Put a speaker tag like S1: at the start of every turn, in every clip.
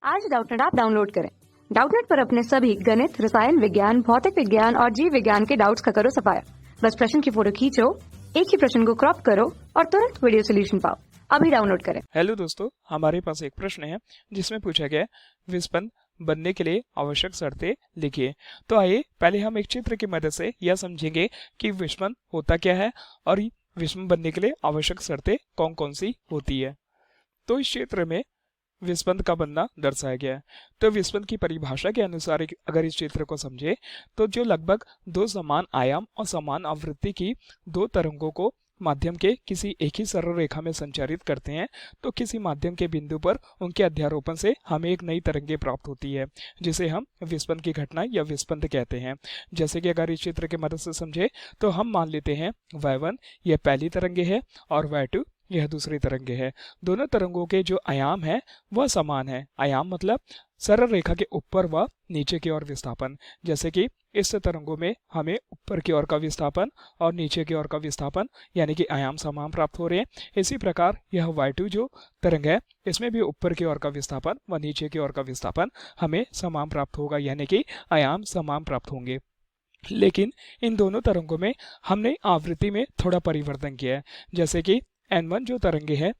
S1: आज Doubtnut app download करें। Doubtnut पर अपने सभी गणित, रसायन विज्ञान, भौतिक विज्ञान और जीव विज्ञान के डाउट्स का करो सफाया। बस प्रश्न की फोटो खींचो, एक ही प्रश्न को क्रॉप करो और तुरंत वीडियो सोल्यूशन पाओ। अभी डाउनलोड करें।
S2: हेलो दोस्तों, हमारे पास एक प्रश्न है जिसमें पूछा गया है विस्पंद बनने के लिए आवश्यक शर्तें लिखिए। तो आइए पहले हम एक चित्र की मदद से यह समझेंगे कि विस्पंद होता क्या है और विस्पंद बनने के लिए आवश्यक शर्तें कौन कौन सी होती है। तो इस चित्र में विस्पंद का बनना दर्शाया गया है। तो विस्पंद की परिभाषा के अनुसार अगर इस चित्र को समझे तो जो लगभग दो समान आयाम और समान आवृत्ति की दो तरंगों को माध्यम के किसी एक ही सरल रेखा में संचारित करते हैं तो किसी माध्यम के बिंदु पर उनके अध्यारोपण से हमें एक नई तरंगे प्राप्त होती है जिसे हम विस्पंद की घटना या विस्पंद कहते हैं। जैसे कि अगर इस चित्र की मदद से समझे तो हम मान लेते हैं y1 यह पहली तरंगे है और y2 यह दूसरी तरंगे है। दोनों तरंगों के जो आयाम है वह समान है। आयाम मतलब सरल रेखा के ऊपर व नीचे की ओर विस्थापन। जैसे कि इस तरंगों में हमें ऊपर की ओर का विस्थापन और नीचे की ओर का विस्थापन यानी कि आयाम समान प्राप्त हो रहे हैं। इसी प्रकार यह y2 जो तरंग है इसमें भी ऊपर की ओर का विस्थापन व नीचे की ओर का विस्थापन हमें समान प्राप्त होगा यानी कि आयाम समान प्राप्त होंगे। लेकिन इन दोनों तरंगों में हमने आवृत्ति में थोड़ा परिवर्तन किया है। जैसे कि n1 जो तरंगे है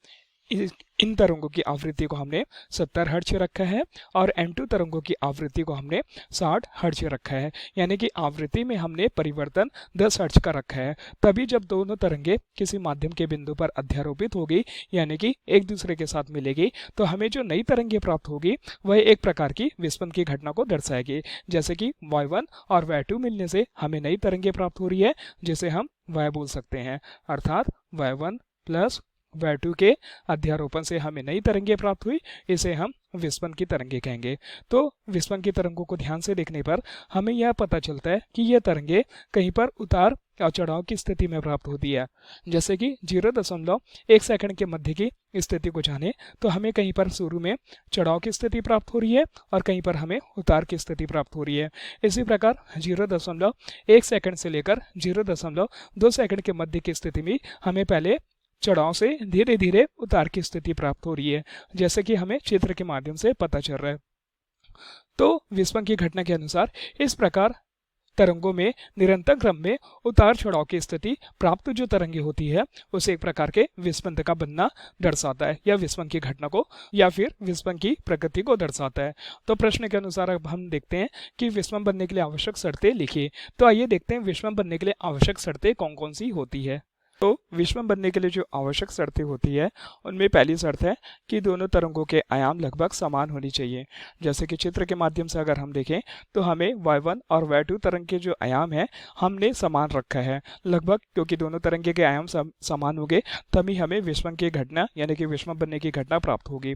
S2: इन तरंगों की आवृत्ति को हमने 70 हर्ट्ज रखा है और n2 तरंगों की आवृत्ति को हमने 60 हर्ट्ज रखा है। यानी कि आवृत्ति में हमने परिवर्तन 10 हर्ट्ज का रखा है। तभी जब दोनों तरंगे किसी माध्यम के बिंदु पर अध्यारोपित होगी यानी कि एक दूसरे के साथ मिलेगी तो हमें जो नई तरंगे प्राप्त होगी वह एक प्रकार की विस्पंद की घटना को दर्शाएगी। जैसे कि y1 और y2 मिलने से हमें नई तरंगे प्राप्त हो रही है जिसे हम y बोल सकते हैं। अर्थात y1 प्लस y2 के अध्यारोपण से हमें नई तरंगे प्राप्त हुई, इसे हम विस्पंद की तरंगे कहेंगे। तो विस्पंद की तरंगों को ध्यान से देखने पर हमें यह पता चलता है कि यह तरंगे कहीं पर उतार और चढ़ाव की स्थिति में प्राप्त होती है। जैसे कि 0.1 सेकंड के मध्य की स्थिति को जाने तो हमें कहीं पर शुरू में चढ़ाव की स्थिति प्राप्त हो रही है और कहीं पर हमें उतार की स्थिति प्राप्त हो रही है। इसी प्रकार 0.1 सेकंड से लेकर 0.2 सेकंड के मध्य की स्थिति में हमें पहले चढ़ाव से धीरे धीरे उतार की स्थिति प्राप्त हो रही है, जैसे कि हमें चित्र के माध्यम से पता चल रहा है। तो विस्पंद की घटना के अनुसार इस प्रकार तरंगों में निरंतर क्रम में उतार चढ़ाव की स्थिति प्राप्त जो तरंगे होती है उसे एक प्रकार के विस्पंद का बनना दर्शाता है या विस्पंद की घटना को या फिर विस्पंद की प्रकृति को दर्शाता है। तो प्रश्न के अनुसार अब हम देखते हैं कि विस्पंद बनने के लिए आवश्यक शर्तें लिखिए। तो आइए देखते हैं विस्पंद बनने के लिए आवश्यक शर्तें कौन कौन सी होती है। तो विस्पंद बनने के लिए जो आवश्यक शर्तें होती है उनमें पहली शर्त है कि दोनों तरंगों के आयाम लगभग समान होनी चाहिए। जैसे कि चित्र के माध्यम से अगर हम देखें तो हमें y1 और y2 तरंग के जो आयाम है हमने समान रखा है लगभग, क्योंकि दोनों तरंगे के आयाम समान होंगे तभी हमें विस्पंद की घटना यानी कि विस्पंद बनने की घटना प्राप्त होगी।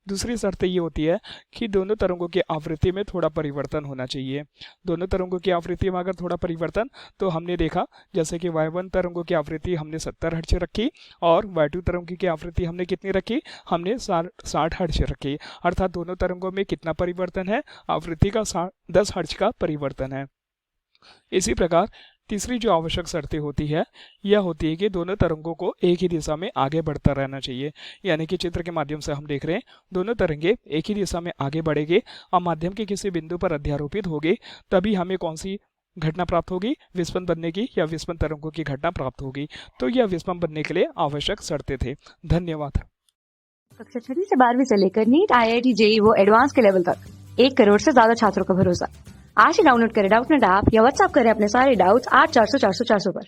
S2: दूसरी शर्त ये होती है कि दोनों तरंगों की आवृत्ति में थोड़ा परिवर्तन होना चाहिए। दोनों तरंगों की आवृत्ति में अगर थोड़ा परिवर्तन तो हमने देखा जैसे कि y1 तरंगों की आवृत्ति हमने 70 हर्ट्ज रखी और y2 तरंगों की आवृत्ति हमने कितनी रखी, हमने 60 हर्ट्ज रखी। अर्थात दोनों तरंगों में कितना परिवर्तन है, आवृत्ति का 10 हर्ट्ज का परिवर्तन है। इसी प्रकार तीसरी जो आवश्यक शर्तें होती है यह होती है कि दोनों तरंगों को एक ही दिशा में आगे बढ़ता रहना चाहिए। यानी कि चित्र के माध्यम से हम देख रहे हैं दोनों तरंगे एक ही दिशा में आगे बढ़ेंगे और माध्यम के किसी बिंदु पर अध्यारोपित होगी तभी हमें कौन सी घटना प्राप्त होगी, विस्पंद बनने की या विस्पंद तरंगों की घटना प्राप्त होगी। तो यह विस्पंद बनने के लिए आवश्यक शर्तें थे। धन्यवाद।
S1: कक्षा 6 से 12वीं से लेकर नीट, IIT, JEE वो एडवांस के लेवल तक 1 करोड़ से ज्यादा छात्रों का भरोसा। आज ही डाउनलोड करें डाउटनेट ऐप या व्हाट्सएप करें अपने सारे डाउट्स 8400 400 400 पर।